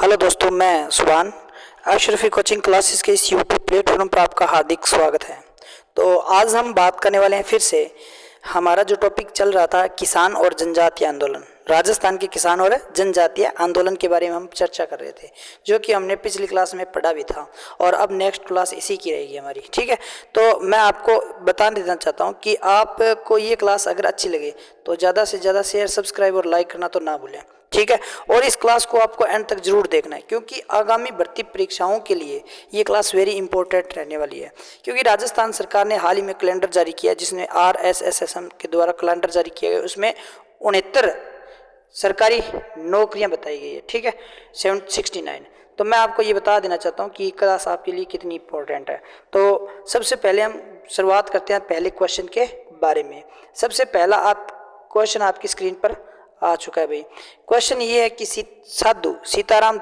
Hello दोस्तों, मैं सुभान अशरफी कोचिंग क्लासेस के इस यूट्यूब प्लेटफॉर्म पर आपका हार्दिक स्वागत है। तो आज हम बात करने वाले हैं फिर से। हमारा जो टॉपिक चल रहा था किसान और जनजातीय आंदोलन, राजस्थान के किसान और जनजातीय आंदोलन के बारे में हम चर्चा कर रहे थे, जो कि हमने पिछली क्लास में पढ़ा भी था और अब नेक्स्ट क्लास इसी की रहेगी हमारी। ठीक है, तो मैं आपको बता देना चाहता हूँ कि आपको ये क्लास अगर अच्छी लगे तो ज़्यादा से ज़्यादा शेयर, सब्सक्राइब और लाइक करना तो ना भूलें। ठीक है, और इस क्लास को आपको एंड तक जरूर देखना है, क्योंकि आगामी भर्ती परीक्षाओं के लिए ये क्लास वेरी इंपॉर्टेंट रहने वाली है। क्योंकि राजस्थान सरकार ने हाल ही में कैलेंडर जारी किया, जिसने RSSM के द्वारा कैलेंडर जारी किया गया, उसमें 69 सरकारी नौकरियां बताई गई है। ठीक है, 769। तो मैं आपको ये बता देना चाहता हूँ कि ये क्लास आपके लिए कितनी इंपॉर्टेंट है। तो सबसे पहले हम शुरुआत करते हैं पहले क्वेश्चन के बारे में। सबसे पहला क्वेश्चन आपकी स्क्रीन पर आ चुका है भाई। क्वेश्चन ये है कि साधु सीताराम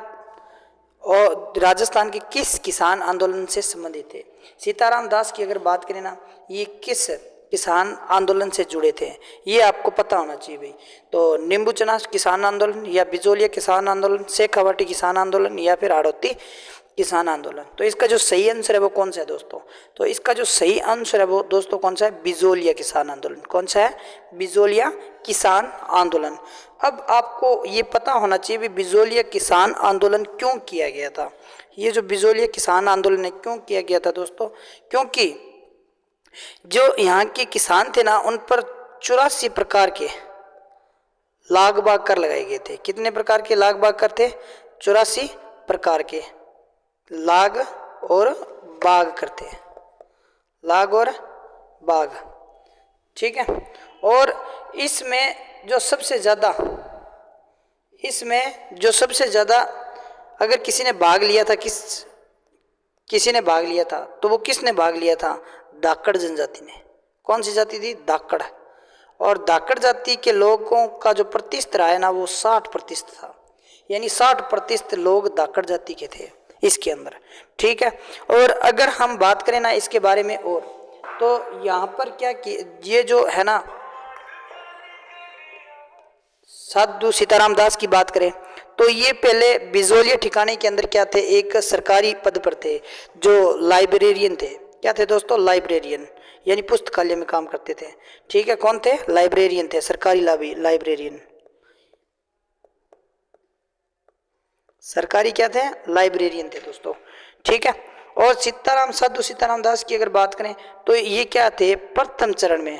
और राजस्थान के किस किसान आंदोलन से संबंधित थे। सीताराम दास की अगर बात करें ना, ये किस किसान आंदोलन से जुड़े थे, ये आपको पता होना चाहिए भाई। तो नींबू चना किसान आंदोलन, या बिजोलिया किसान आंदोलन, शेखावाटी किसान आंदोलन, या फिर हाड़ौती किसान आंदोलन। तो इसका जो सही आंसर है वो कौन सा है दोस्तों? तो इसका जो सही आंसर है वो दोस्तों कौन सा है? बिजोलिया किसान आंदोलन। कौन सा है? बिजोलिया किसान आंदोलन। अब आपको ये पता होना चाहिए भी बिजोलिया किसान आंदोलन क्यों किया गया था। ये जो बिजोलिया किसान आंदोलन है क्यों किया गया था दोस्तों? क्योंकि जो यहाँ के किसान थे ना, उन पर 84 प्रकार के लाग बाग कर लगाए गए थे। कितने प्रकार के लाग बाग कर थे? 84 प्रकार के लाग और बाग करते हैं, लाग और बाग। ठीक है, और इसमें जो सबसे ज़्यादा अगर किसी ने भाग लिया था, किसी ने भाग लिया था, तो वो किसने भाग लिया था? धाकड़ जनजाति ने। कौन सी जाति थी? धाकड़। और धाकड़ जाति के लोगों का जो प्रतिशत रहा है ना, वो 60% था। यानी 60% लोग धाकड़ जाति के थे इसके अंदर। ठीक है, और अगर हम बात करें ना इसके बारे में, और तो यहाँ पर क्या कि ये जो है ना, साधु सीताराम दास की बात करें तो ये पहले बिजोलिया ठिकाने के अंदर क्या थे? एक सरकारी पद पर थे, जो लाइब्रेरियन थे। क्या थे दोस्तों? लाइब्रेरियन, यानी पुस्तकालय में काम करते थे। ठीक है, कौन थे? लाइब्रेरियन थे, सरकारी लाइब्रेरियन। सरकारी क्या थे? लाइब्रेरियन थे दोस्तों। ठीक है, और साधु सीताराम दास की अगर बात करें तो ये क्या थे? प्रथम चरण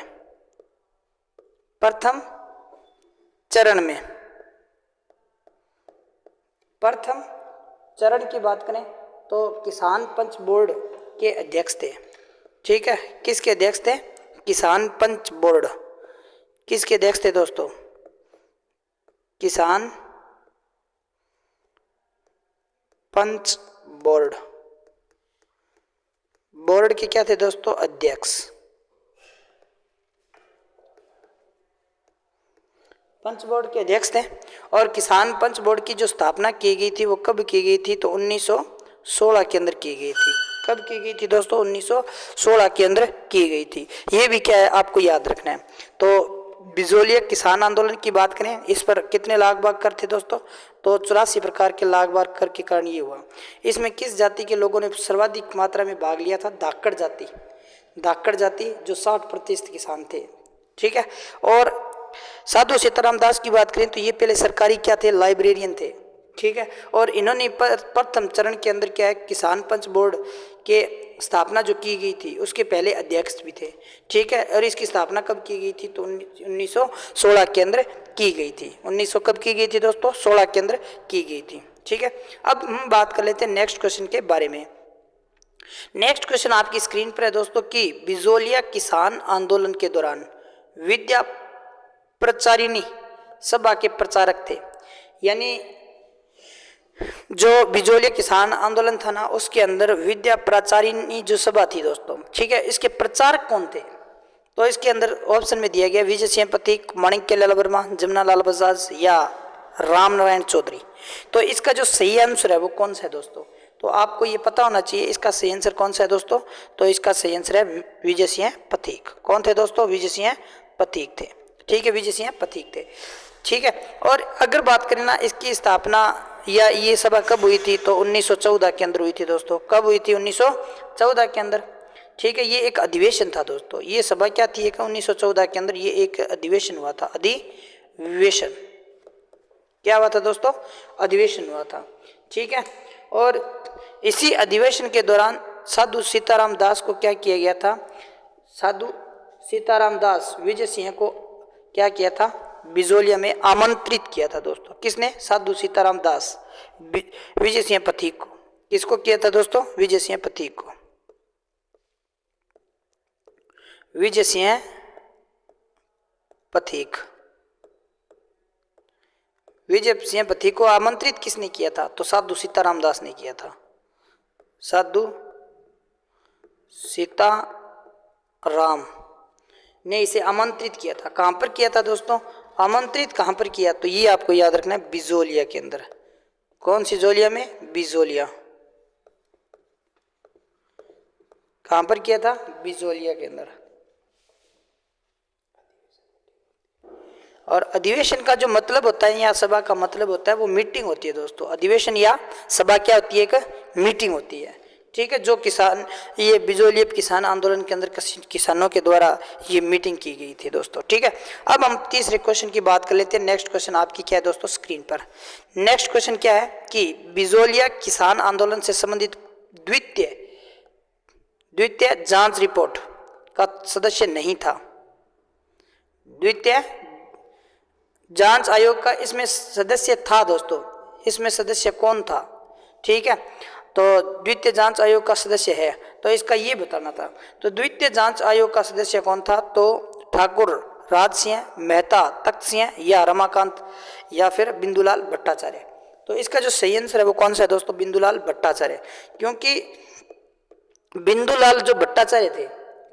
की बात करें तो किसान पंच बोर्ड के अध्यक्ष थे। ठीक है, किसके अध्यक्ष थे? किसान पंच बोर्ड। किसके अध्यक्ष थे दोस्तों? किसान पंच बोर्ड के क्या थे दोस्तों? अध्यक्ष। पंच बोर्ड के अध्यक्ष थे। और किसान पंच बोर्ड की जो स्थापना की गई थी वो कब की गई थी? तो 1916 के अंदर की गई थी। कब की गई थी दोस्तों? 1916 के अंदर की गई थी। ये भी क्या है आपको याद रखना है। तो बिजोलिया किसान आंदोलन की बात करें, इस पर कितने लाग बाग कर थे दोस्तों? तो 84 प्रकार के लाग बाग कर के कारण ये हुआ। इसमें किस जाति के लोगों ने सर्वाधिक मात्रा में भाग लिया था? धाकड़ जाति जो 60% किसान थे। ठीक है, और साधु सीताराम दास की बात करें तो ये पहले सरकारी क्या थे? लाइब्रेरियन थे। ठीक है, और इन्होंने प्रथम चरण के अंदर क्या है? किसान पंच बोर्ड के स्थापना जो की गई थी उसके पहले अध्यक्ष भी थे। ठीक है, और इसकी स्थापना कब की गई थी? तो 1916 के अंदर की गई थी। 1900 कब की गई थी दोस्तों? 16 के अंदर की गई थी। ठीक है, अब हम बात कर लेते हैं नेक्स्ट क्वेश्चन के बारे में। नेक्स्ट क्वेश्चन आपकी स्क्रीन पर है दोस्तों कि बिजोलिया किसान आंदोलन के दौरान विद्या प्रचारिणी सभा के प्रचारक थे। यानी जो बिजोलिया किसान आंदोलन था ना, उसके अंदर विद्या प्रचारिणी जो सभा थी दोस्तों, ठीक है, इसके प्रचारक कौन थे? तो इसके अंदर ऑप्शन में दिया गया विजय सिंह पथिक, माणिक्य लाल वर्मा, जमुना लाल बजाज, या राम नारायण चौधरी। तो इसका जो सही आंसर है वो कौन सा है दोस्तों? तो आपको ये पता होना चाहिए इसका सही आंसर कौन सा है दोस्तों। तो इसका सही आंसर है विजय सिंह पथिक। कौन थे दोस्तों? विजय सिंह पथिक थे। ठीक है, विजय सिंह पथिक थे। ठीक है, और अगर बात करें ना इसकी स्थापना या ये सभा कब हुई थी? तो 1914 के अंदर हुई थी दोस्तों। कब हुई थी? 1914 के अंदर। ठीक है, ये एक अधिवेशन था दोस्तों। ये सभा क्या थी? 1914 के अंदर ये एक अधिवेशन हुआ था। अधिवेशन क्या हुआ था दोस्तों? अधिवेशन हुआ था। ठीक है, और इसी अधिवेशन के दौरान साधु सीताराम दास को क्या किया गया था? साधु सीताराम दास विजय सिंह को क्या किया था? बिजोलिया में आमंत्रित किया था दोस्तों। किसने? साधु सीताराम दास विजय सिंह पथिक को। किसको किया था दोस्तों? विजय सिंह पथिक को। विजय सिंह पथिक, विजय सिंह पथिक को आमंत्रित किसने किया था? तो साधु सीताराम दास ने किया था। साधु सीताराम ने इसे आमंत्रित किया था। कहां पर किया था दोस्तों? आमंत्रित कहां पर किया? तो ये आपको याद रखना है, बिजोलिया के अंदर। कौन सी जोलिया में? बिजोलिया। कहां पर किया था? बिजोलिया के अंदर। और अधिवेशन का जो मतलब होता है या सभा का मतलब होता है वो मीटिंग होती है दोस्तों। अधिवेशन या सभा क्या होती है? एक मीटिंग होती है। ठीक है, जो किसान, ये बिजोलिया किसान आंदोलन के अंदर किसानों के द्वारा ये मीटिंग की गई थी दोस्तों। ठीक है, अब हम तीसरे क्वेश्चन की बात कर लेते हैं। नेक्स्ट क्वेश्चन आपकी क्या है दोस्तों? स्क्रीन पर नेक्स्ट क्वेश्चन क्या है कि बिजोलिया किसान आंदोलन से संबंधित द्वितीय जांच रिपोर्ट का सदस्य नहीं था। द्वितीय जांच आयोग का इसमें सदस्य था दोस्तों। इसमें सदस्य कौन था? ठीक है, तो द्वितीय जांच आयोग का सदस्य है, तो इसका ये बताना था। तो द्वितीय जांच आयोग का सदस्य कौन था? तो ठाकुर राज सिंह, मेहता तख्त सिंह, या रमाकांत, या फिर बिंदुलाल भट्टाचार्य। तो इसका जो सही आंसर है वो कौन सा है दोस्तों? बिंदुलाल भट्टाचार्य। क्योंकि बिंदुलाल जो भट्टाचार्य थे,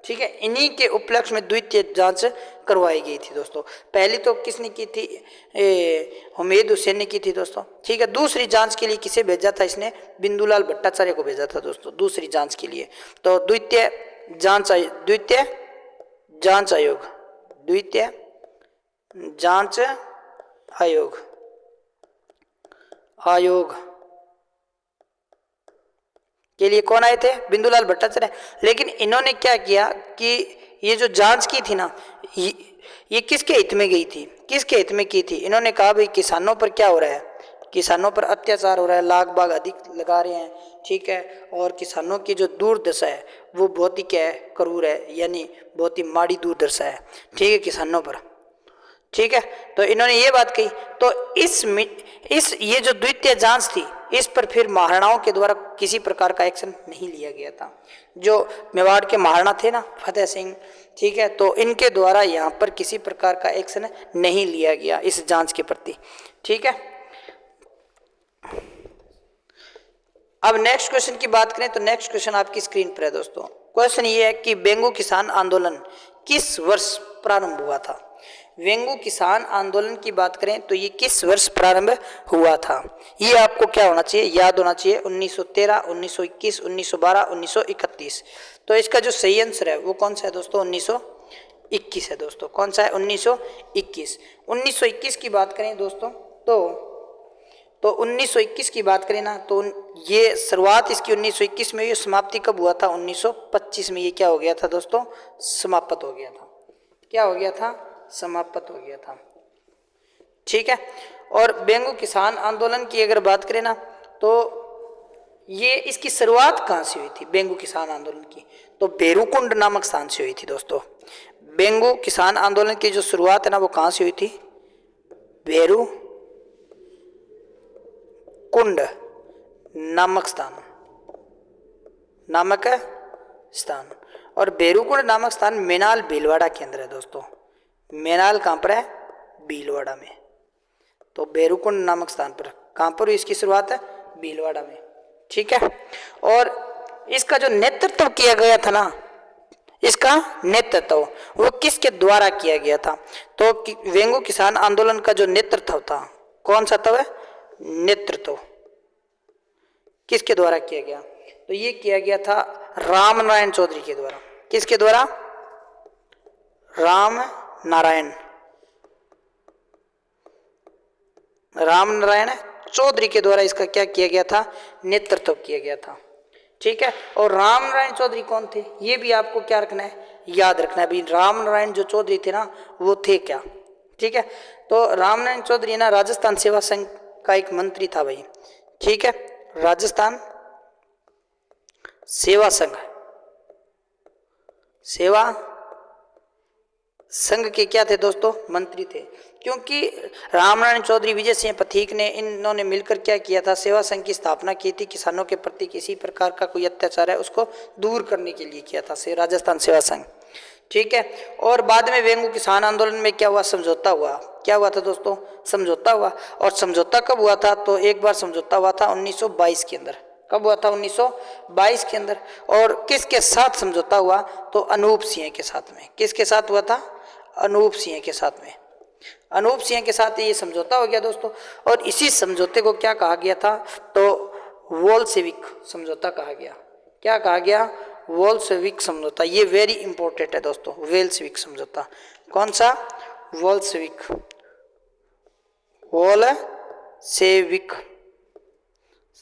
ठीक है, इन्हीं के उपलक्ष्य में द्वितीय जांच करवाई गई थी दोस्तों। पहली तो किसने की थी? हुमैद हुसैन ने की थी दोस्तों। ठीक है, दूसरी जांच के लिए किसे भेजा था इसने? बिंदुलाल भट्टाचार्य को भेजा था दोस्तों दूसरी जांच के लिए। तो द्वितीय जांच आयोग, द्वितीय जांच आयोग के लिए कौन आए थे? बिंदुलाल भट्टाचार्य। लेकिन इन्होंने क्या किया कि ये जो जांच की थी ना, ये किसके हित में गई थी? किसके हित में की थी? इन्होंने कहा भाई किसानों पर क्या हो रहा है? किसानों पर अत्याचार हो रहा है, लाग बाग अधिक लगा रहे हैं। ठीक है, और किसानों की जो दुर्दशा है वो बहुत ही क्या है? क्रूर है, यानी बहुत ही माड़ी दुर्दशा है। ठीक है, किसानों पर। ठीक है, तो इन्होंने ये बात कही। तो इस ये जो द्वितीय जांच थी, इस पर फिर महाराणाओं के द्वारा किसी प्रकार का एक्शन नहीं लिया गया था। जो मेवाड़ के महाराणा थे ना, फतेह सिंह, ठीक है, तो इनके द्वारा यहाँ पर किसी प्रकार का एक्शन नहीं लिया गया इस जांच के प्रति। ठीक है, अब नेक्स्ट क्वेश्चन की बात करें तो नेक्स्ट क्वेश्चन आपकी स्क्रीन पर है दोस्तों। क्वेश्चन ये है कि बेंगो किसान आंदोलन किस वर्ष प्रारंभ हुआ था? वेंगू किसान आंदोलन की बात करें तो ये किस वर्ष प्रारंभ हुआ था? ये आपको क्या होना चाहिए? याद होना चाहिए। 1913, 1921, 1912, 1931। तो इसका जो सही आंसर है वो कौन सा है दोस्तों? 1921 है दोस्तों। कौन सा है? 1921। 1921 की बात करें दोस्तों तो 1921 की बात करें ना, तो ये शुरुआत इसकी 1921 में, ये समाप्ति कब हुआ था? 1925 में ये क्या हो गया था दोस्तों? समाप्त हो गया था। क्या हो गया था? समाप्त हो गया था। ठीक है, और बेंगो किसान आंदोलन की अगर बात करें ना, तो ये इसकी शुरुआत कहाँ से हुई थी बेंगो किसान आंदोलन की? तो बेरुकुंड नामक स्थान से हुई थी दोस्तों। बेंगो किसान आंदोलन की जो शुरुआत है ना वो कहाँ से हुई थी? बेरुकुंड नामक स्थान। और बेरुकुंड नामक स्थान मेनाल भीलवाड़ा के अंदर है दोस्तों। मेनाल कहाँ पर है? भीलवाड़ा में। तो बेरुकुंड नामक स्थान पर कहाँ पर हुई इसकी शुरुआत है? भीलवाड़ा में। ठीक है, और इसका जो नेतृत्व किया गया था ना, इसका नेतृत्व वो किसके द्वारा किया गया था? तो वेंगो किसान आंदोलन का जो नेतृत्व था, कौन सा था? नेतृत्व किसके द्वारा किया गया? तो ये किया गया था राम नारायण चौधरी के द्वारा। किसके द्वारा? राम नारायण चौधरी के द्वारा इसका क्या किया गया था, नेतृत्व किया गया था। ठीक है, और राम नारायण चौधरी कौन थे, ये भी आपको क्या रखना है, याद रखना है। भाई राम नारायण जो चौधरी थे ना, वो थे क्या। ठीक है, तो राम नारायण चौधरी ना राजस्थान सेवा संघ का एक मंत्री था भाई। ठीक है, राजस्थान सेवा संघ, सेवा संघ के क्या थे दोस्तों, मंत्री थे। क्योंकि रामनारायण चौधरी, विजय सिंह पथिक ने, इन्होंने मिलकर क्या किया था, सेवा संघ की स्थापना की थी। किसानों के प्रति किसी प्रकार का कोई अत्याचार है उसको दूर करने के लिए किया था राजस्थान सेवा संघ। ठीक है, और बाद में वेंगू किसान आंदोलन में क्या हुआ, समझौता हुआ। क्या हुआ था दोस्तों, समझौता हुआ। और समझौता कब हुआ था, तो एक बार समझौता हुआ था 1922 के अंदर। कब हुआ था, 1922 के अंदर। और किसके साथ समझौता हुआ, तो अनूप सिंह के साथ में। किसके साथ हुआ था, अनूप सिंह के साथ में। अनूप सिंह के साथ ये समझौता हो गया दोस्तों। और इसी समझौते को क्या कहा गया था, तो वोल्शेविक समझौता कहा गया। क्या कहा गया, वोल्शेविक समझौता। ये वेरी इंपॉर्टेंट है दोस्तों, वोल्शेविक समझौता। कौन सा, वोल्शेविक, वोल्शेविक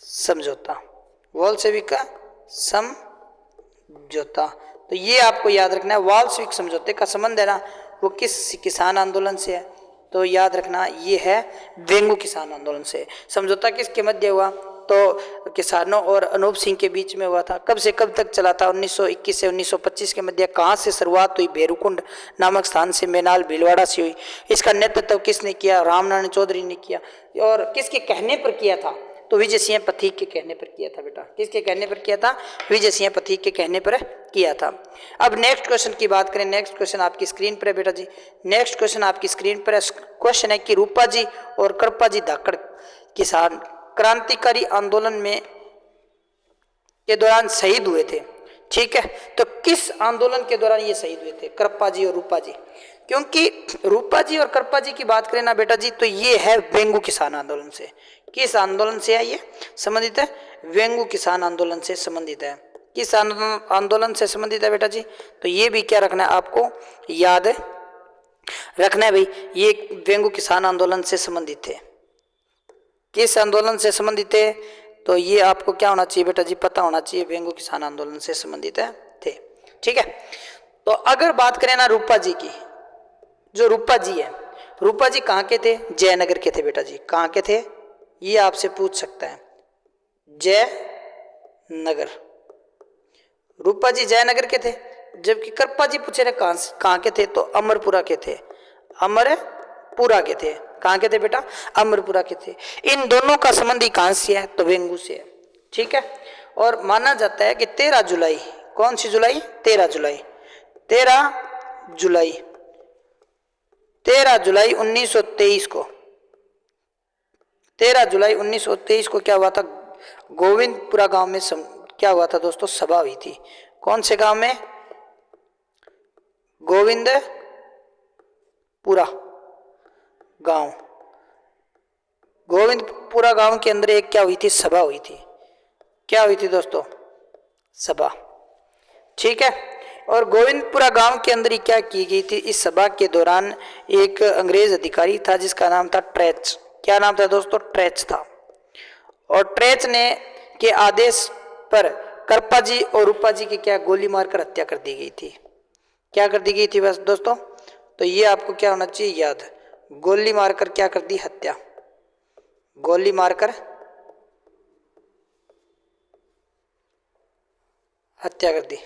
समझौता, वोल्शेविक का समझौता। तो ये आपको याद रखना है। वोल्शेविक समझौते का संबंध है ना, वो किस किसान आंदोलन से है, तो याद रखना ये है वेंगू किसान आंदोलन से। समझौता किसके मध्य हुआ, तो किसानों और अनूप सिंह के बीच में हुआ था। कब से कब तक चला था, 1921 से 1925 के मध्य। कहाँ से शुरुआत हुई, भेरूकुंड नामक स्थान से, मेनाल भीलवाड़ा से हुई। इसका नेतृत्व किसने किया, रामनारायण चौधरी ने किया। और किसके कहने पर किया था, तो विजय सिंह पथिक के कहने पर किया था बेटा। किसके कहने पर किया था, विजय सिंह पथिक के कहने पर किया था। अब नेक्स्ट क्वेश्चन की बात करें। नेक्स्ट क्वेश्चन आपकी स्क्रीन पर है बेटा जी। नेक्स्ट क्वेश्चन आपकी स्क्रीन पर है। क्वेश्चन है कि रूपा जी और कृपा जी धाकड़ किसान क्रांतिकारी आंदोलन में के दौरान शहीद हुए थे। ठीक है, तो किस आंदोलन के दौरान ये शहीद हुए थे, कृपा जी और रूपा जी। क्योंकि रूपा जी और कृपा जी की बात करें ना बेटा जी, तो ये है वेंगू किसान आंदोलन से। किस आंदोलन से है ये संबंधित है, वेंगू किसान आंदोलन से संबंधित है। किस आंदोलन से संबंधित है बेटा जी, तो ये भी क्या रखना है, आपको याद रखना है भाई, ये वेंगू किसान आंदोलन से संबंधित थे। किस आंदोलन से संबंधित है, तो ये आपको क्या होना चाहिए बेटा जी, पता होना चाहिए, वेंगू किसान आंदोलन से संबंधित है थे। ठीक है, तो अगर बात करें ना रूपा जी की, जो रूपा जी है, रूपा जी कहाँ के थे, जयनगर के थे बेटा जी। कहाँ के थे, ये आपसे पूछ सकता है, जयनगर। रूपा जी जयनगर के थे। जबकि कृपा जी पूछे ना कहाँ के थे, तो अमरपुरा के थे। अमरपुरा के थे। कहाँ के थे बेटा, अमरपुरा के थे। इन दोनों का संबंधी कहाँ से है, तो वेंगू से है। ठीक है, और माना जाता है कि 13 जुलाई, कौन सी जुलाई, 13 जुलाई, 13 जुलाई, 13 जुलाई 1923 को, 13 जुलाई 1923 को क्या हुआ था, गोविंदपुरा गांव में क्या हुआ था दोस्तों, सभा हुई थी। कौन से गांव में, गोविंदपुरा गांव। गोविंदपुरा गांव के अंदर एक क्या हुई थी, सभा हुई थी। क्या हुई थी दोस्तों, सभा। ठीक है, और गोविंदपुरा गांव के अंदर ही क्या की गई थी, इस सभा के दौरान एक अंग्रेज अधिकारी था जिसका नाम था ट्रेच। क्या नाम था दोस्तों, ट्रेच था। और ट्रेच ने के आदेश पर कृपा जी और रूपा जी की क्या गोली मारकर हत्या कर दी गई थी। क्या कर दी गई थी बस दोस्तों, तो ये आपको क्या होना चाहिए याद, गोली मारकर क्या कर दी, हत्या। गोली मारकर हत्या कर दी।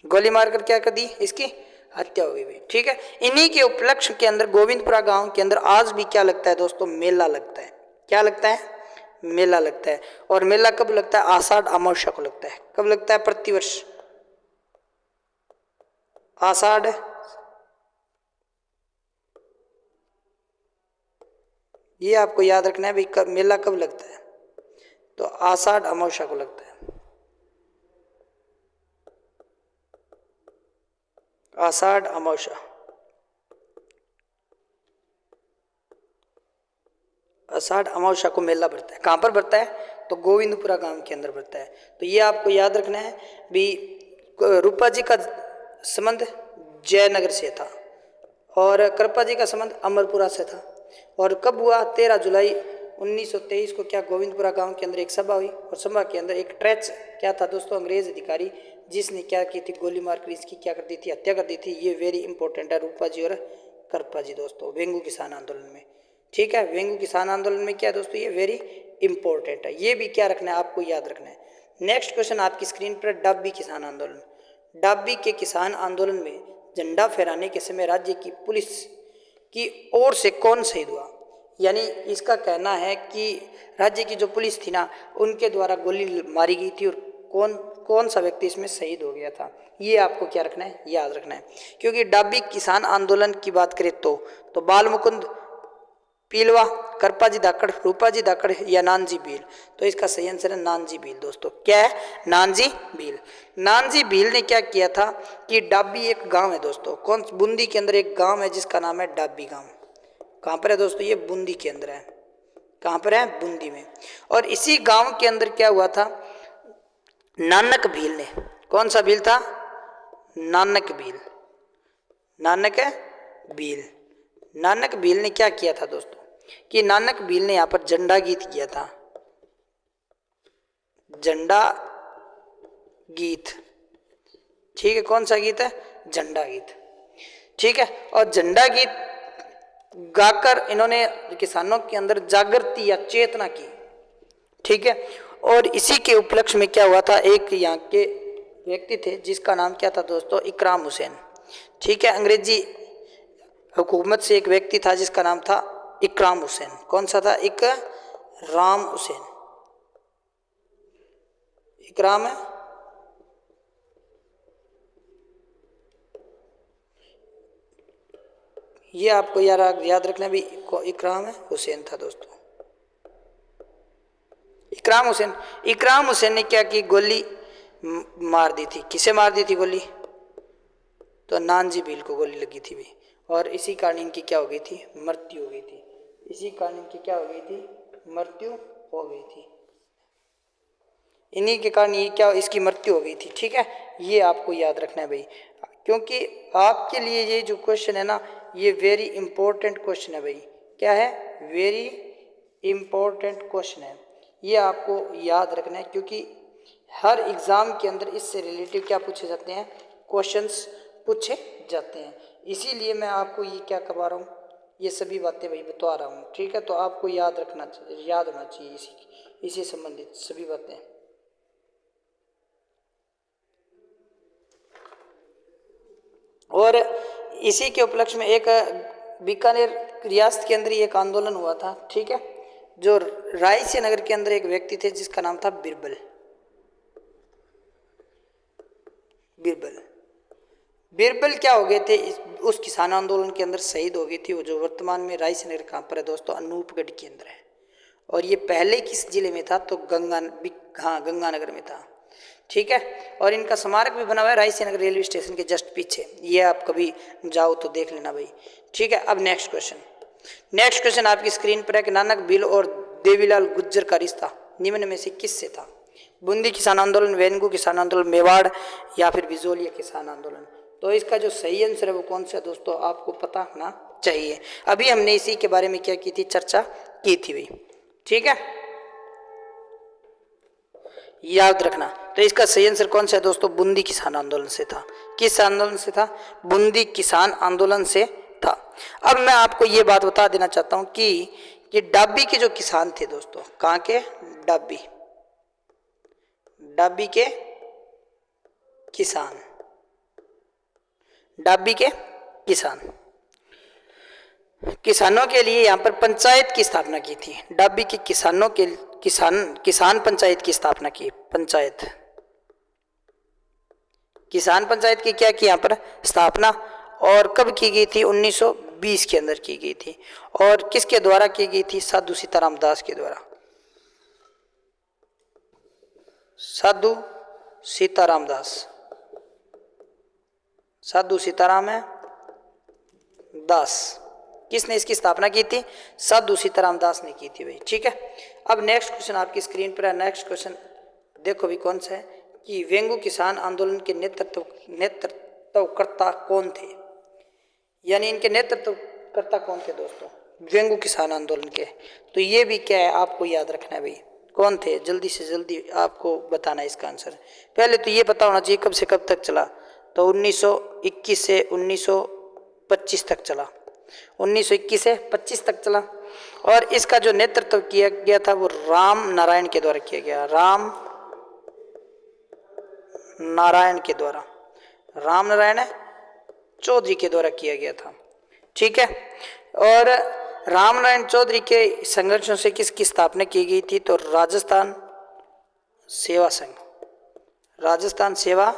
गोली मारकर क्या कर दी, इसकी हत्या हुई भाई। ठीक है, इन्हीं के उपलक्ष्य के अंदर गोविंदपुरा गांव के अंदर आज भी क्या लगता है दोस्तों, मेला लगता है। क्या लगता है, मेला लगता है। और मेला कब लगता है, आषाढ़ अमावस्या को लगता है। कब लगता है, प्रतिवर्ष आषाढ़, ये आपको याद रखना है भाई, मेला कब लगता है, तो आषाढ़ अमावस्या को लगता है। आषाढ़ अमावस्या, आषाढ़ अमावस्या को मेला बढ़ता है। कहाँ पर बढ़ता है, तो गोविंदपुरा गांव के अंदर बढ़ता है। तो ये आपको याद रखना है भी, रूपा जी का संबंध जयनगर से था और कृपा जी का संबंध अमरपुरा से था। और कब हुआ? 13 जुलाई 1923 को क्या गोविंदपुरा गांव के अंदर एक सभा हुई, और सभा के अंदर एक ट्रेच क्या था दोस्तों, अंग्रेज अधिकारी जिसने क्या की थी, गोली मार कर इसकी क्या कर दी थी, हत्या कर दी थी। ये वेरी इंपॉर्टेंट है, रूपा जी और कृपा जी दोस्तों, वेंगू किसान आंदोलन में। ठीक है, वेंगू किसान आंदोलन में क्या है दोस्तों, ये वेरी इंपॉर्टेंट है, ये भी क्या रखना है, आपको याद रखना है। नेक्स्ट क्वेश्चन आपकी स्क्रीन पर, डाबी किसान आंदोलन। डाबी के किसान आंदोलन में झंडा फहराने के समय राज्य की पुलिस की ओर से कौन शहीद हुआ? यानी इसका कहना है कि राज्य की जो पुलिस थी ना, उनके द्वारा गोली मारी गई थी, और कौन कौन सा व्यक्ति इसमें शहीद हो गया था, ये आपको क्या रखना है, याद रखना है। क्योंकि डाबी किसान आंदोलन की बात करें तो बाल मुकुंद पीलवा, कृपाजी धाकड़, रूपाजी धाकड़ या नानजी भील, तो इसका सही आंसर है नानजी भील दोस्तों। क्या है? नानजी भील। नानजी भील ने क्या किया था कि डाबी एक गांव है दोस्तों, कौन, बूंदी के अंदर एक गांव है जिसका नाम है डाबी गांव। कहाँ पर है दोस्तों? ये बूंदी के अंदर है। कहाँ पर है? बूंदी में। और इसी गांव के अंदर क्या हुआ था, नानक भील ने, कौन सा भील था? नानक भील। नानक भील। नानक भील ने क्या किया था दोस्तों कि नानक भील ने यहाँ पर झंडा गीत किया था, झंडा गीत। ठीक है, कौन सा गीत है? झंडा गीत। ठीक है, और झंडा गीत गाकर इन्होंने किसानों के अंदर जागृति या चेतना की। ठीक है, और इसी के उपलक्ष्य में क्या हुआ था, एक यहाँ के व्यक्ति थे जिसका नाम क्या था दोस्तों, इकराम हुसैन। ठीक है, अंग्रेजी हुकूमत से एक व्यक्ति था जिसका नाम था इकराम हुसैन। कौन सा था? इकराम हुसैन। इकराम है, ये आपको याद रखना भी, इकराम है हुसैन था दोस्तों, इकराम हुसैन। इकराम हुसैन ने क्या की, गोली मार दी थी। किसे मार दी थी गोली? तो नानजी भील को गोली लगी थी भी, और इसी कारण इनकी क्या हो गई थी, मृत्यु हो गई थी। इसी कारण इनकी क्या हो गई थी, मृत्यु हो गई थी। इन्हीं के कारण ये क्या, इसकी मृत्यु हो गई थी। ठीक है, ये आपको याद रखना है भाई, क्योंकि आपके लिए ये जो क्वेश्चन है ना, ये वेरी इंपॉर्टेंट क्वेश्चन है भाई। क्या है? वेरी इंपॉर्टेंट क्वेश्चन है, ये आपको याद रखना है, क्योंकि हर एग्जाम के अंदर इससे रिलेटिव क्या पूछे जाते हैं, क्वेश्चंस पूछे जाते हैं। इसीलिए मैं आपको ये क्या करवा रहा हूँ, ये सभी बातें भाई बता रहा हूँ। ठीक है, तो आपको याद रखना चाहिए, याद होना चाहिए इसी संबंधित सभी बातें। और इसी के उपलक्ष्य में एक बीकानेर रियासत के अंदर एक आंदोलन हुआ था। ठीक है, जो रायसी नगर के अंदर एक व्यक्ति थे जिसका नाम था बिरबल। बिरबल बिरबल क्या हो गए थे, उस किसान आंदोलन के अंदर शहीद हो गई थी। वो जो वर्तमान में रायसी नगर कहाँ पर है दोस्तों, अनूपगढ़ के अंदर है। और ये पहले किस जिले में था, तो गंगानगर में था। ठीक है, और इनका स्मारक भी बना हुआ है रायसी नगर रेलवे स्टेशन के जस्ट पीछे, ये आप कभी जाओ तो देख लेना भाई। ठीक है, अब नेक्स्ट क्वेश्चन आपकी स्क्रीन पर है कि नानक भील और देवीलाल गुज्जर का रिश्ता निम्न में से किससे था? बूंदी किसान आंदोलन, वेंगू किसान आंदोलन, मेवाड़ या फिर बिजोलिया किसान आंदोलन। तो इसका जो सही आंसर है वो कौन सा है दोस्तों, आपको पता होना चाहिए। अभी हमने इसी के बारे में क्या की थी, चर्चा की थी भाई। ठीक है, याद रखना। तो इसका सही आंसर कौन सा है दोस्तों, बूंदी किसान आंदोलन से था। किस आंदोलन से था? बूंदी किसान आंदोलन से था। अब मैं आपको ये बात बता देना चाहता हूं कि डाबी के जो किसान थे दोस्तों, कहाँ के? डाबी के किसान, डाबी के किसानों के लिए यहाँ पर पंचायत की स्थापना की थी। डाबी के किसानों के किसान पंचायत की स्थापना की। किसान पंचायत की क्या की यहाँ पर स्थापना, और कब की गई थी? 1920 के अंदर की गई थी। और किसके द्वारा की गई थी? साधु सीताराम दास के द्वारा। साधु सीताराम है दास। किसने इसकी स्थापना की थी? साधु सीताराम दास ने की थी भाई। ठीक है, अब नेक्स्ट क्वेश्चन आपकी स्क्रीन पर है। नेक्स्ट क्वेश्चन देखो भी कौन सा है कि वेंगू किसान आंदोलन के नेतृत्वकर्ता कौन थे? यानी इनके नेतृत्वकर्ता कौन थे दोस्तों? वेंगू किसान आंदोलन के। तो ये भी क्या है, आपको याद रखना है भाई, कौन थे, जल्दी से जल्दी आपको बताना है इसका आंसर। पहले तो ये पता होना चाहिए कब से कब तक चला, तो 1921 से 1925 तक चला, 1921 से 25 तक चला। और इसका जो नेतृत्व किया गया था वो राम नारायण के द्वारा किया गया, राम नारायण के द्वारा, राम नारायण चौधरी के द्वारा किया गया था। ठीक है, और राम नारायण चौधरी के संघर्षों से किसकी स्थापना की गई थी? तो राजस्थान सेवा संघ, राजस्थान सेवा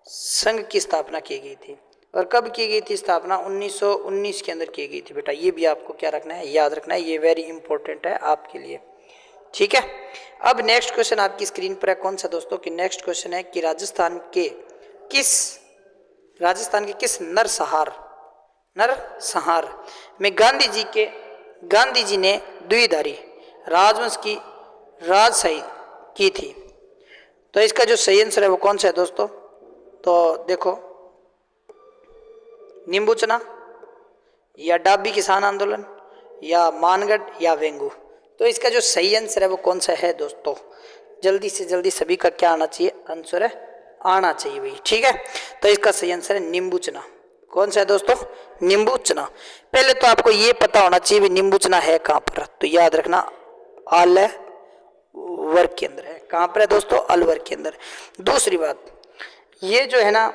संघ की स्थापना की गई थी। और कब की गई थी स्थापना? 1919 के अंदर की गई थी बेटा। ये भी आपको क्या रखना है, याद रखना है, ये वेरी इंपॉर्टेंट है आपके लिए। ठीक है, अब नेक्स्ट क्वेश्चन आपकी स्क्रीन पर है, कौन सा दोस्तों? कि नेक्स्ट क्वेश्चन है कि राजस्थान के किस नरसंहार में गांधी जी ने द्विधारी राजवंश की राजशाही की थी? तो इसका जो सही आंसर है वो कौन सा है दोस्तों? तो देखो, नींबूचना या डाबी किसान आंदोलन या मानगढ़ या वेंगू। तो इसका जो सही आंसर है वो कौन सा है दोस्तों? जल्दी से जल्दी सभी का क्या आना चाहिए, आंसर है आना चाहिए भाई। ठीक है, तो इसका सही आंसर है नींबूचना। कौन सा है दोस्तों? नींबूचना। पहले तो आपको ये पता होना चाहिए भी नींबूचना है कहाँ पर, तो याद रखना अलवर के अंदर है। कहाँ पर है दोस्तों? अलवर के अंदर। दूसरी बात, ये जो है ना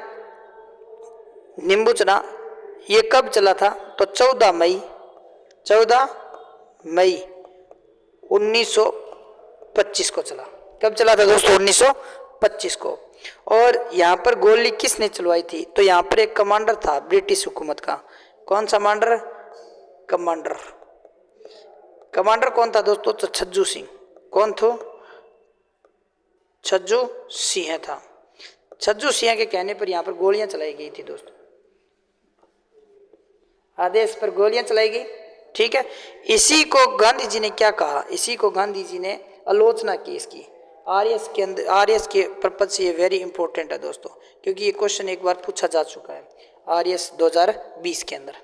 नींबूचना, ये कब चला था? तो 14 मई 1925 को चला। कब चला था दोस्तों? 1925 को। और यहाँ पर गोली किसने चलवाई थी? तो यहाँ पर एक कमांडर था ब्रिटिश हुकूमत का। कौन सा कमांडर कौन था दोस्तों? तो छज्जू सिंह। कौन था? छज्जू सिंह था। छज्जू सिंह के कहने पर यहाँ पर गोलियां चलाई गई थी दोस्तों, आदेश पर गोलियां चलाई गई। ठीक है, इसी को गांधी जी ने क्या कहा? इसी को गांधी जी ने आलोचना की इसकी आरएस के अंदर, आरएस के पर्पज से। ये वेरी इंपॉर्टेंट है दोस्तों, क्योंकि ये क्वेश्चन एक बार पूछा जा चुका है आरएस 2020 के अंदर,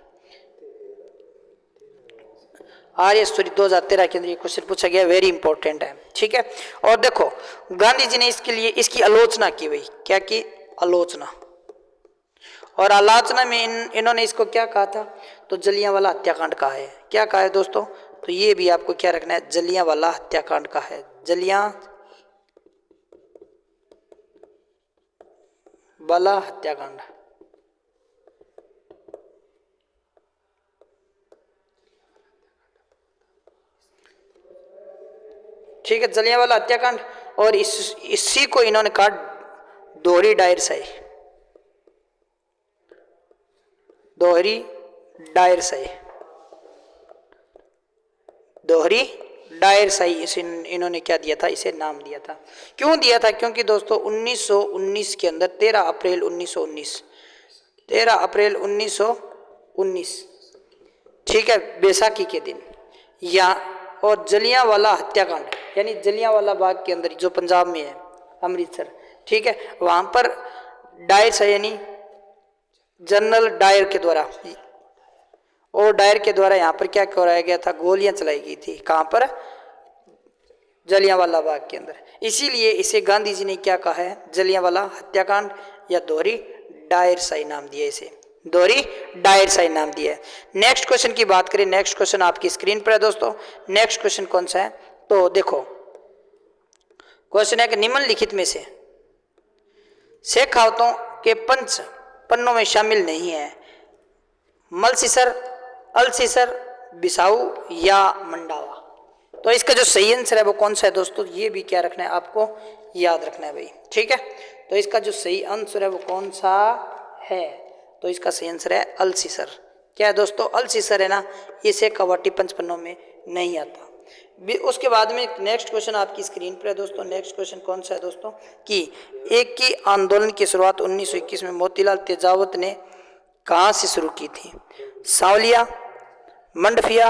आरएस 2013 के अंदर ये क्वेश्चन पूछा गया, वेरी इंपॉर्टेंट है। ठीक है, और देखो गांधी जी ने इसके लिए इसकी आलोचना की भाई। क्या की? आलोचना। और आलोचना में इन्होंने इसको क्या कहा था? तो जलियांवाला हत्याकांड कहा है। क्या कहा है दोस्तों? तो ये भी आपको क्या रखना है, जलियांवाला हत्याकांड का है, जलियांवाला हत्याकांड। ठीक है, जलियांवाला हत्याकांड। और इसी को इन्होंने कहा दोहरी डायर शाही, दोहरी डायर शाही, दोहरी डायर शाही, इसे इन्होंने क्या दिया था? इसे नाम दिया था। क्यों दिया था? क्योंकि दोस्तों 1919 के अंदर 13 अप्रैल 1919, ठीक है, बैसाखी के दिन या और जलियांवाला हत्याकांड यानी जलियांवाला बाग के अंदर जो पंजाब में है, अमृतसर, ठीक है, वहां पर डायर शाही यानी जनरल डायर के द्वारा, और डायर के द्वारा यहाँ पर क्या कराया गया था? गोलियां चलाई गई थी। कहाँ पर? जलियांवाला बाग के अंदर। इसीलिए इसे गांधी जी ने क्या कहा है? जलियांवाला हत्याकांड या दोहरी डायर शाही नाम दिया, इसे दोहरी डायर शाही नाम दिया है। नेक्स्ट क्वेश्चन की बात करें, नेक्स्ट क्वेश्चन आपकी स्क्रीन पर है दोस्तों। नेक्स्ट क्वेश्चन कौन सा है? तो देखो क्वेश्चन है कि निम्नलिखित में से शेखावतों के पंच पन्नों में शामिल नहीं है मलसीसर, अल्सीसर, बिसाऊ या मंडावा। तो इसका जो सही आंसर है वो कौन सा है दोस्तों? ये भी क्या रखना है, आपको याद रखना है भाई। ठीक है, तो इसका जो सही आंसर है वो कौन सा है? तो इसका सही आंसर है अल्सीसर। क्या है दोस्तों? अल्सीसर है ना, इसे कवाटी पंचपन्नों में नहीं आता। उसके बाद में नेक्स्ट क्वेश्चन आपकी स्क्रीन पर है दोस्तों। नेक्स्ट क्वेश्चन कौन सा है दोस्तों? कि एक की आंदोलन की शुरुआत 1921 में मोतीलाल तेजावत ने कहाँ से शुरू की थी? सावलिया, मंडफिया,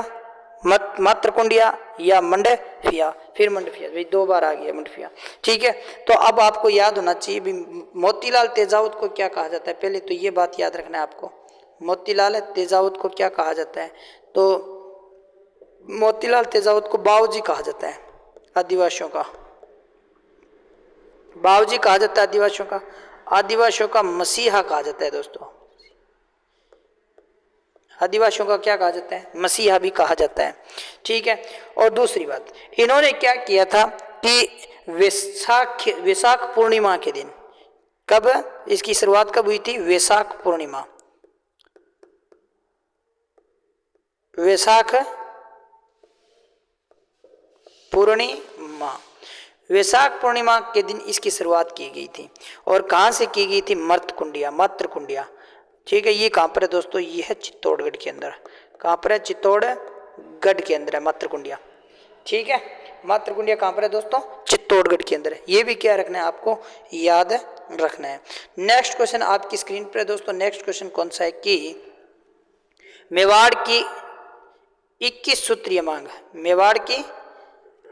मात्रकुंडिया या मंडफिया? फिर मंडफिया भाई, 2 बार आ गया मंडफिया। ठीक है, तो अब आपको याद होना चाहिए भी मोतीलाल तेजावत को क्या कहा जाता है। पहले तो ये बात याद रखना है आपको, मोतीलाल तेजावत को क्या कहा जाता है? तो मोतीलाल तेजावत को बाऊजी कहा जाता है आदिवासियों का, बाऊजी कहा जाता है आदिवासियों का। आदिवासियों का मसीहा कहा जाता है दोस्तों, आदिवासियों का क्या कहा जाता है? मसीहा भी कहा जाता है। ठीक है। और दूसरी बात, इन्होंने क्या किया था कि वैशाख पूर्णिमा के दिन, कब इसकी शुरुआत कब हुई थी? वैशाख पूर्णिमा, वैशाख पूर्णिमा, वैशाख पूर्णिमा के दिन इसकी शुरुआत की गई थी। और कहाँ से की गई थी? मर्तकुंडिया, मातृकुंडिया। ठीक है। ये कहाँ पर है दोस्तों? ये है चित्तौड़गढ़ के अंदर। कहाँ पर है? चित्तौड़गढ़ के अंदर है मातृकुंडिया। ठीक है। मातृकुंडिया कहाँ पर है दोस्तों? चित्तौड़गढ़ के अंदर है। ये भी क्या रखना है आपको? याद रखना है। नेक्स्ट क्वेश्चन आपकी स्क्रीन पर है दोस्तों। नेक्स्ट क्वेश्चन कौन सा है कि मेवाड़ की 21 सूत्रीय मांग, मेवाड़ की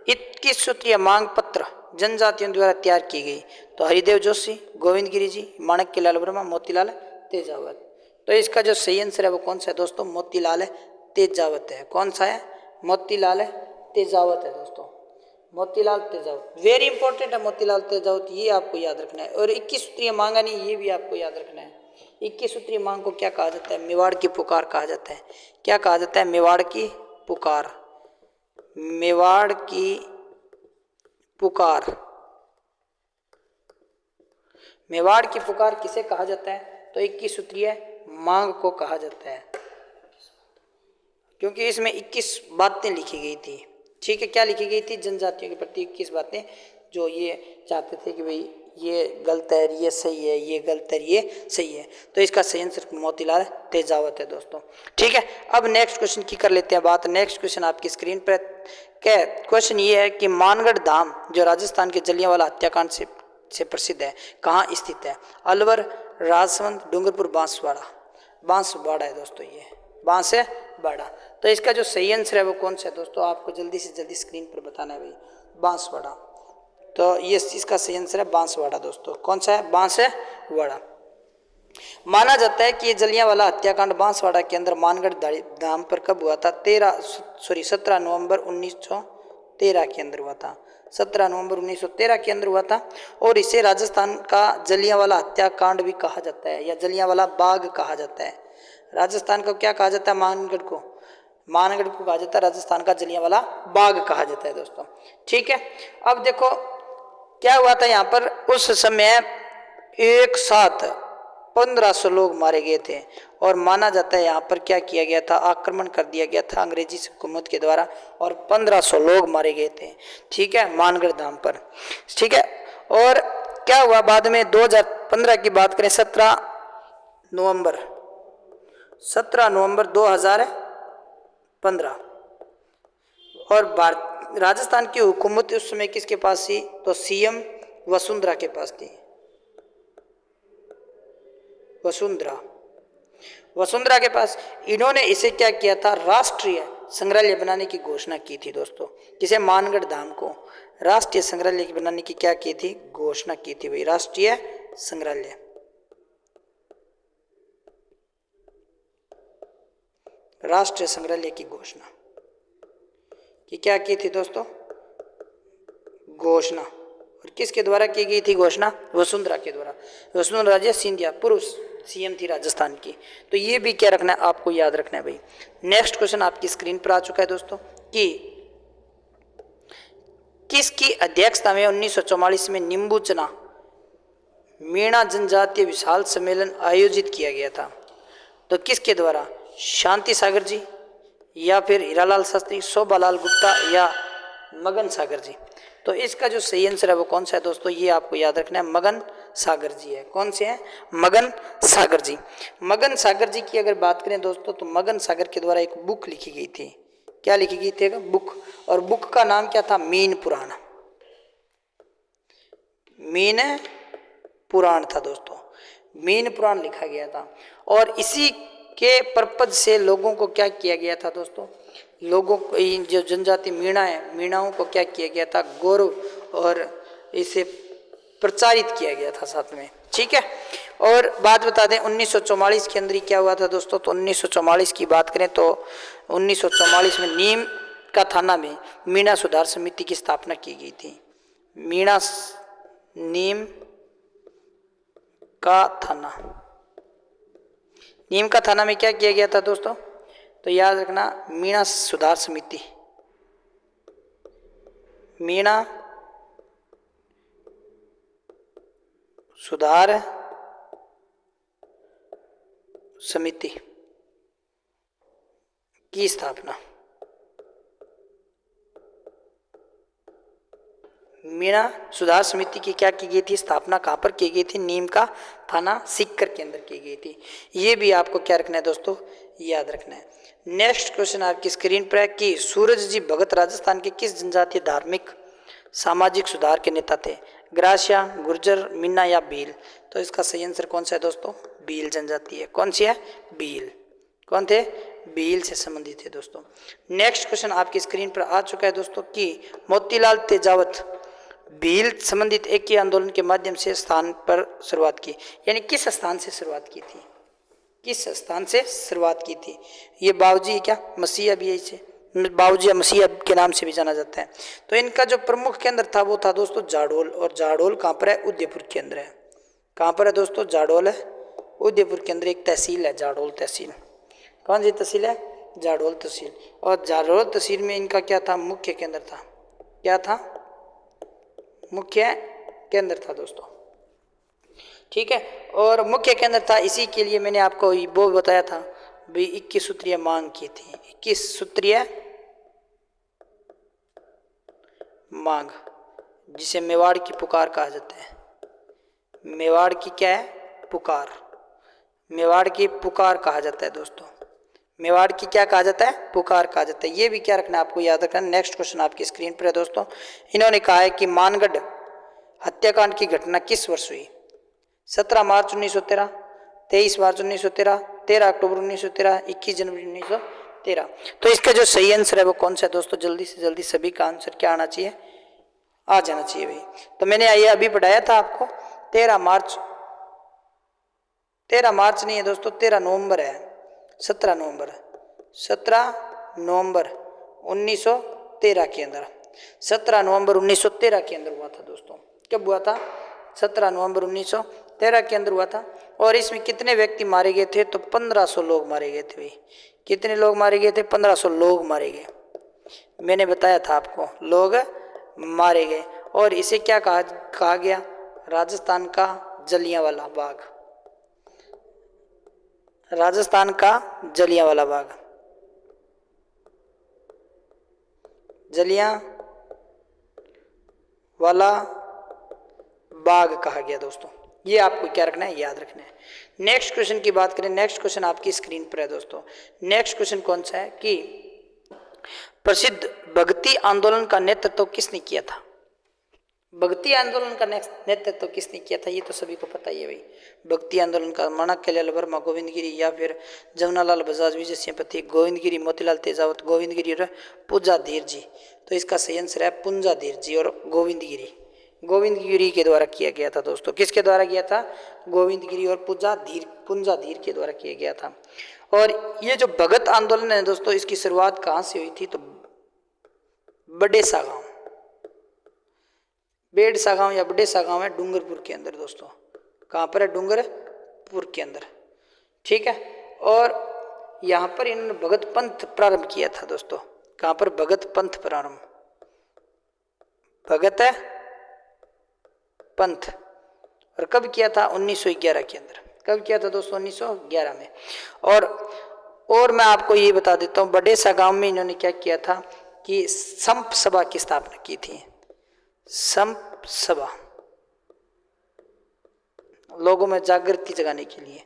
21 सूत्रीय मांग पत्र जनजातियों द्वारा तैयार की गई। तो हरिदेव जोशी, गोविंद गिरी जी, माणक्यलाल वर्मा, मोतीलाल तेजावत। तो इसका जो सही आंसर है वो कौन सा है दोस्तों? मोतीलाल तेजावत है। कौन सा है? मोतीलाल तेजावत है दोस्तों, मोतीलाल तेजावत। वेरी इंपॉर्टेंट है मोतीलाल तेजावत, ये आपको याद रखना है। और 21 सूत्रीय मांग नहीं, ये भी आपको याद रखना है। 21 सूत्रीय मांग को क्या कहा जाता है? मेवाड़ की पुकार कहा जाता है। क्या कहा जाता है? मेवाड़ की पुकार, मेवाड़ की पुकार। मेवाड़ की पुकार किसे कहा जाता है? तो 21 सूत्रीय मांग को कहा जाता है, क्योंकि इसमें 21 बातें लिखी गई थी। ठीक है। क्या लिखी गई थी? जनजातियों के प्रति 21 बातें, जो ये चाहते थे कि भाई ये गलत है, ये सही है, ये गलत है, ये सही है। तो इसका सही आंसर मोतीलाल तेजावत है दोस्तों। ठीक है। अब नेक्स्ट क्वेश्चन की कर लेते हैं बात। नेक्स्ट क्वेश्चन आपकी स्क्रीन पर क्या? क्वेश्चन ये है कि मानगढ़ धाम जो राजस्थान के जलियांवाला हत्याकांड से प्रसिद्ध है, कहाँ स्थित है? अलवर, राजसमंद, डूंगरपुर, बांसवाड़ा। बांसवाड़ा है दोस्तों, ये बांसवाड़ा। तो इसका जो सही आंसर है वो कौन सा है दोस्तों? आपको जल्दी से जल्दी स्क्रीन पर बताना है भाई, बांसवाड़ा। तो ये इसका सही आंसर है बांसवाड़ा दोस्तों। कौन सा है? बांसवाड़ा। माना जाता है कि ये जलियांवाला हत्याकांड बांसवाड़ा के अंदर मानगढ़ धाम पर कब हुआ था? 17 नवंबर 1913 के अंदर हुआ था। 17 नवंबर 1913 के अंदर हुआ था। और इसे राजस्थान का जलियांवाला हत्याकांड भी कहा जाता है, या जलियांवाला बाग कहा जाता है। राजस्थान को क्या कहा जाता है? मानगढ़ को, मानगढ़ को कहा जाता है राजस्थान का जलियांवाला बाग कहा जाता है दोस्तों। ठीक है। अब देखो क्या हुआ था यहाँ पर, उस समय एक साथ 1500 लोग मारे गए थे। और माना जाता है यहाँ पर क्या किया गया था? आक्रमण कर दिया गया था अंग्रेजी हुकूमत के द्वारा, और 1500 लोग मारे गए थे। ठीक है। मानगढ़ धाम पर। ठीक है। और क्या हुआ बाद में? 2015 की बात करें, 17 नवंबर 2015, और राजस्थान की हुकूमत उस समय किसके पास थी? तो सीएम वसुंधरा के पास थी। वसुंधरा के पास। इन्होंने इसे क्या किया था? राष्ट्रीय संग्रहालय बनाने की घोषणा की थी दोस्तों। किसे? मानगढ़ धाम को राष्ट्रीय संग्रहालय बनाने की क्या की थी? घोषणा की थी भाई, राष्ट्रीय संग्रहालय। राष्ट्रीय संग्रहालय की घोषणा कि क्या की थी दोस्तों? घोषणा। और किसके द्वारा की गई थी घोषणा? वसुंधरा के द्वारा। वसुंधरा राजे सिंधिया पूर्व सीएम थी राजस्थान की। तो ये भी क्या रखना है? आपको याद रखना है भाई। नेक्स्ट क्वेश्चन आपकी स्क्रीन पर आ चुका है दोस्तों कि किसकी अध्यक्षता में 1944 में निम्बूचना मीणा जनजातीय विशाल सम्मेलन आयोजित किया गया था? तो किसके द्वारा? शांति सागर जी, या फिर हीरालाल शास्त्री, शोभालाल गुप्ता, या मगन सागर जी। तो इसका जो सही आंसर है वो कौन सा है दोस्तों? ये आपको याद रखना है, मगन सागर जी है। कौन से हैं? मगन सागर जी। मगन सागर जी की अगर बात करें दोस्तों, तो मगन सागर के द्वारा एक बुक लिखी गई थी। क्या लिखी गई थी? बुक। और बुक का नाम क्या था? मीन पुराण। मीन पुराण था दोस्तों, मीन पुराण लिखा गया था। और इसी के पर्पज से लोगों को क्या किया गया था दोस्तों? लोगों को, जो जनजाति मीणा है, मीणाओं को क्या किया गया था? गौरव और इसे प्रचारित किया गया था साथ में। ठीक है। और बात बता दें 1944 के अंदर ही क्या हुआ था दोस्तों। तो 1944 की बात करें तो 1944 में नीम का थाना में मीणा सुधार समिति की स्थापना की गई थी। नीम का थाना, नीम का थाना में क्या किया गया था दोस्तों। तो याद रखना मीणा सुधार समिति, मीणा सुधार समिति की स्थापना, मीणा सुधार समिति की क्या की गई थी स्थापना, कहाँ पर की गई थी, नीम का थाना सीकर के अंदर की गई थी। ये भी आपको क्या रखना है दोस्तों, याद रखना है। नेक्स्ट क्वेश्चन आपकी स्क्रीन पर है कि सूरज जी भगत राजस्थान के किस जनजातीय धार्मिक सामाजिक सुधार के नेता थे। ग्रासिया, गुर्जर, मीना या भील। तो इसका सही आंसर कौन सा है दोस्तों, भील जनजाति है। कौन सी है, भील। कौन थे, भील से संबंधित है दोस्तों। नेक्स्ट क्वेश्चन आपकी स्क्रीन पर आ चुका है दोस्तों कि मोतीलाल तेजावत भील संबंधित एक ही आंदोलन के माध्यम से स्थान पर शुरुआत की, यानी किस स्थान से शुरुआत की थी, किस स्थान से शुरुआत की थी। ये बावजी क्या मसीहा भी है, इसे बावजी या मसीहा के नाम से भी जाना जाता है। तो इनका जो प्रमुख केंद्र था वो था दोस्तों जाडोल। और जाडोल कहाँ पर है, उदयपुर के अंदर है। कहाँ पर है दोस्तों, जाडोल है, उदयपुर के अंदर एक तहसील है जाडोल तहसील। कौन सी तहसील है, जाडोल तहसील। और जाडोल तहसील में इनका क्या था, मुख्य केंद्र था। क्या था, मुख्य केंद्र था दोस्तों। ठीक है, और मुख्य केंद्र था, इसी के लिए मैंने आपको वो बताया था भाई 21 सूत्रीय मांग की थी। 21 सूत्रीय मांग, जिसे मेवाड़ की पुकार कहा जाता है। मेवाड़ की क्या है, पुकार। मेवाड़ की पुकार कहा जाता है दोस्तों। मेवाड़ की क्या कहा जाता है, पुकार कहा जाता है। ये भी क्या रखना है, आपको याद रखना। नेक्स्ट क्वेश्चन आपकी स्क्रीन पर है दोस्तों। इन्होंने कहा है कि मानगढ़ हत्याकांड की घटना किस वर्ष हुई। 17 मार्च 1913, 23 मार्च 1913, 13 अक्टूबर 1913, 21 जनवरी 1913। तो इसका जो सही आंसर है वो कौन सा है दोस्तों, जल्दी से जल्दी सभी का आंसर क्या आना चाहिए, आ जाना चाहिए भाई। तो मैंने ये अभी पढ़ाया था आपको 13 मार्च नहीं है दोस्तों, 13 नवंबर है, 17 नवंबर 1913 के अंदर, 17 नवंबर 1913 के अंदर हुआ था दोस्तों। कब हुआ था, 17 नवंबर 1913 के अंदर हुआ था। और इसमें कितने व्यक्ति मारे गए थे, तो 1500 लोग मारे गए थे भाई। कितने लोग मारे गए थे, 1500 लोग मारे गए। मैंने बताया था आपको, लोग मारे गए। और इसे क्या कहा गया, राजस्थान का जलियांवाला बाग। राजस्थान का जलियांवाला बाग, जलियांवाला बाग कहा गया दोस्तों। ये आपको क्या रखना है, याद रखना है। नेक्स्ट क्वेश्चन की बात करें, नेक्स्ट क्वेश्चन आपकी स्क्रीन पर है दोस्तों। नेक्स्ट क्वेश्चन कौन सा है कि प्रसिद्ध भक्ति आंदोलन का नेतृत्व किसने किया था। भक्ति आंदोलन का नेतृत्व किसने किया था, ये तो सभी को पता ही है भाई। भक्ति आंदोलन का माणक्यलाल वर्मा, गोविंदगिरी, या फिर जमुनालाल बजाज, विजय सिंहपति, गोविंदगिरी, मोतीलाल तेजावत, गोविंदगिरी और पूंजाधीर जी। तो इसका सही आंसर है पूंजाधीर जी और गोविंदगिरी। गोविंदगिरी के द्वारा किया गया था दोस्तों। किसके द्वारा किया था, गोविंदगिरी और पूंजाधीर के द्वारा किया गया था। और ये जो भगत आंदोलन है दोस्तों, इसकी शुरुआत कहाँ से हुई थी, तो बडेसा गांव, बेड़सा गांव या बडेसा गांव है डूंगरपुर के अंदर दोस्तों। कहाँ पर है, डूंगरपुर के अंदर। ठीक है, और यहाँ पर इन्होंने भगत पंथ प्रारंभ किया था दोस्तों। कहाँ पर, भगत पंथ प्रारंभ, भगत पंथ। और कब किया था, 1911 के अंदर। कब किया था दोस्तों, 1911 में। और मैं आपको ये बता देता हूँ, बडेसा गांव में इन्होंने क्या किया था कि संप सभा की स्थापना की थी। संप सभा, लोगों में जागृति जगाने के लिए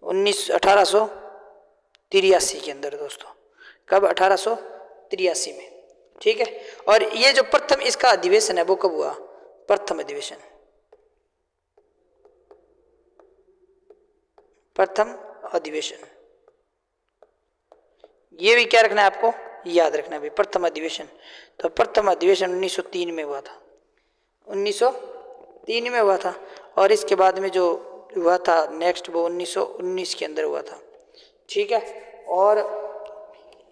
1883 के अंदर दोस्तों। कब, 1883 में। ठीक है, और ये जो प्रथम इसका अधिवेशन है वो कब हुआ, प्रथम अधिवेशन, प्रथम अधिवेशन। ये भी क्या रखना है आपको, याद रखना है भाई, प्रथम अधिवेशन। तो प्रथम अधिवेशन 1903 में हुआ था, 1903 में हुआ था। और इसके बाद में जो हुआ था नेक्स्ट वो 1919 के अंदर हुआ था। ठीक है, और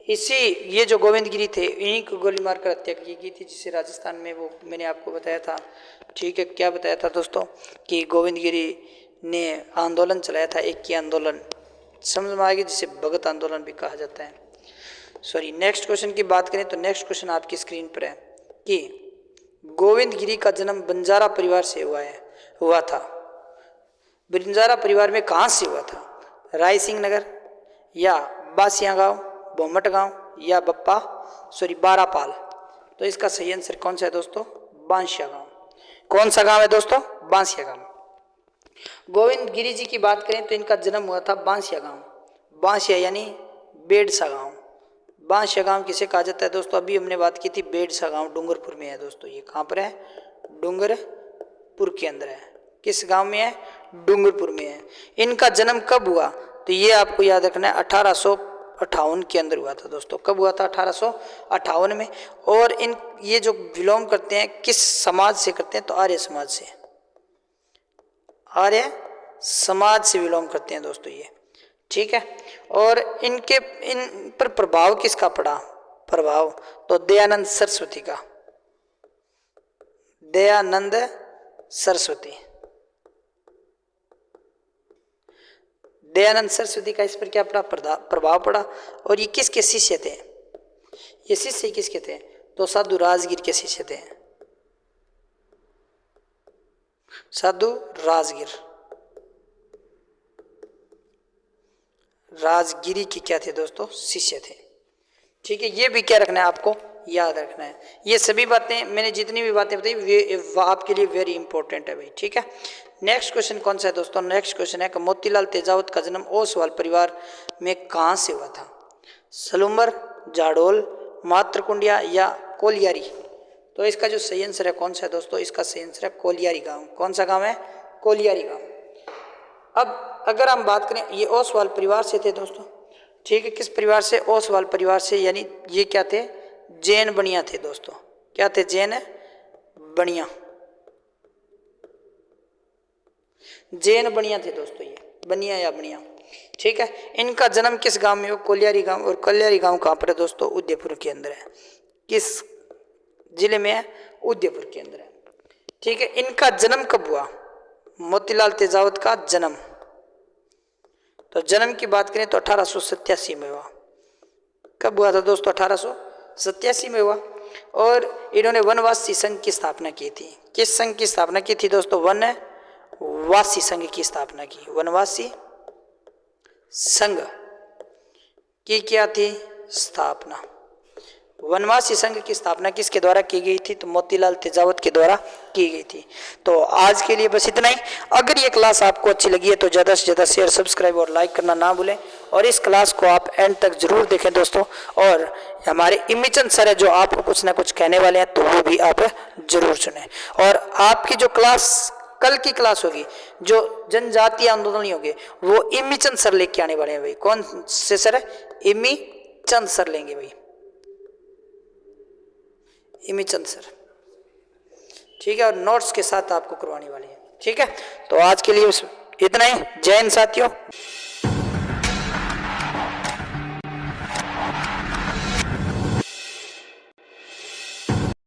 इसी ये जो गोविंदगिरी थे इन्हीं को गोली मारकर हत्या की गई थी, जिसे राजस्थान में वो मैंने आपको बताया था। ठीक है, क्या बताया था दोस्तों कि गोविंदगिरी ने आंदोलन चलाया था, एक की आंदोलन समझ में आ गई, जिसे भगत आंदोलन भी कहा जाता है। सॉरी, नेक्स्ट क्वेश्चन की बात करें तो नेक्स्ट क्वेश्चन आपकी स्क्रीन पर है कि गोविंदगिरी का जन्म बंजारा परिवार से हुआ था। बंजारा परिवार में कहाँ से हुआ था? राय सिंह नगर या बासिया गांव, बोमट गांव या बारापाल। तो इसका सही आंसर कौन सा है दोस्तों? बांसिया गांव। कौन सा गांव है दोस्तों? बांसिया गांव। गोविंदगिरी जी की बात करें तो इनका जन्म हुआ था बांसिया गांव। बांसिया यानी बेडसा गांव। बांसिया गांव किसे कहा जाता है दोस्तों? अभी हमने बात की थी बेडसा गांव डूंगरपुर में है दोस्तों। ये कहाँ पर है? डूंगरपुर के अंदर है। किस गांव में है? डूंगरपुर में है। इनका जन्म कब हुआ? तो ये आपको याद रखना है 1858 के अंदर हुआ था दोस्तों। कब हुआ था? 1858 में। और ये जो बिलोंग करते हैं किस समाज से करते हैं? तो आर्य समाज से। आर्य समाज से बिलोंग करते हैं दोस्तों ये। ठीक है, और इन पर प्रभाव किसका पड़ा? प्रभाव तो दयानंद सरस्वती का। दयानंद सरस्वती। दयानंद सरस्वती का इस पर क्या पड़ा? प्रभाव पड़ा। और ये किसके शिष्य थे? ये शिष्य किसके थे? तो साधु राजगीर के शिष्य थे। साधु राजगिरी के क्या थे दोस्तों? शिष्य थे। ठीक है, ये भी क्या रखना है आपको? याद रखना है। ये सभी बातें मैंने जितनी भी बातें बताई वे आपके लिए वेरी इंपॉर्टेंट है भाई। ठीक है, नेक्स्ट क्वेश्चन कौन सा है दोस्तों? नेक्स्ट क्वेश्चन है कि मोतीलाल तेजावत का जन्म ओसवाल परिवार में कहाँ से हुआ था? सलूमर, जाडोल, मात्रकुंडिया या कोलियारी। तो इसका जो सही आंसर है कौन सा है दोस्तों? इसका सही आंसर है कोलियारी गांव। कौन सा गांव है? कोलियारी गांव। अब अगर हम बात करें, ये ओसवाल परिवार से थे दोस्तों। ठीक है, किस परिवार से? ओसवाल परिवार से, यानी ये क्या थे? जैन बनिया थे दोस्तों। क्या थे? जैन बनिया। जैन बनिया थे दोस्तों ये, बनिया या बनिया। ठीक है, इनका जन्म किस गांव में हो? कोलियारी गांव। और कोलियारी गांव कहाँ पर है दोस्तों? उदयपुर के अंदर है। किस जिले में है? उदयपुर के अंदर है। ठीक है, इनका जन्म कब हुआ? मोतीलाल तेजावत का जन्म, तो जन्म की बात करें तो 1887 में हुआ। कब हुआ था दोस्तों? 1887 में हुआ। और इन्होंने वनवासी संघ की स्थापना की थी। किस संघ की स्थापना की थी दोस्तों? वनवासी संघ की स्थापना की। वनवासी संघ की क्या थी? स्थापना। वनवासी संघ की स्थापना किसके द्वारा की गई थी? तो मोतीलाल तेजावत के द्वारा की गई थी। तो आज के लिए बस इतना ही। अगर ये क्लास आपको अच्छी लगी है तो ज़्यादा से ज़्यादा शेयर, सब्सक्राइब और लाइक करना ना भूलें। और इस क्लास को आप एंड तक जरूर देखें दोस्तों। और हमारे इमीचंद सर है जो आपको कुछ ना कुछ कहने वाले हैं, तो वो भी आप जरूर सुने। और आपकी जो क्लास कल की क्लास होगी, जो जनजातीय आंदोलन होंगे, वो इमीचंद सर लेके आने वाले हैं भाई। कौन से सर है? इमीचंद सर लेंगे भाई, इमीचंद सर। ठीक है, और नोट्स के साथ आपको करवाने वाले हैं। ठीक है, तो आज के लिए इतना ही। जय हिंद साथियों।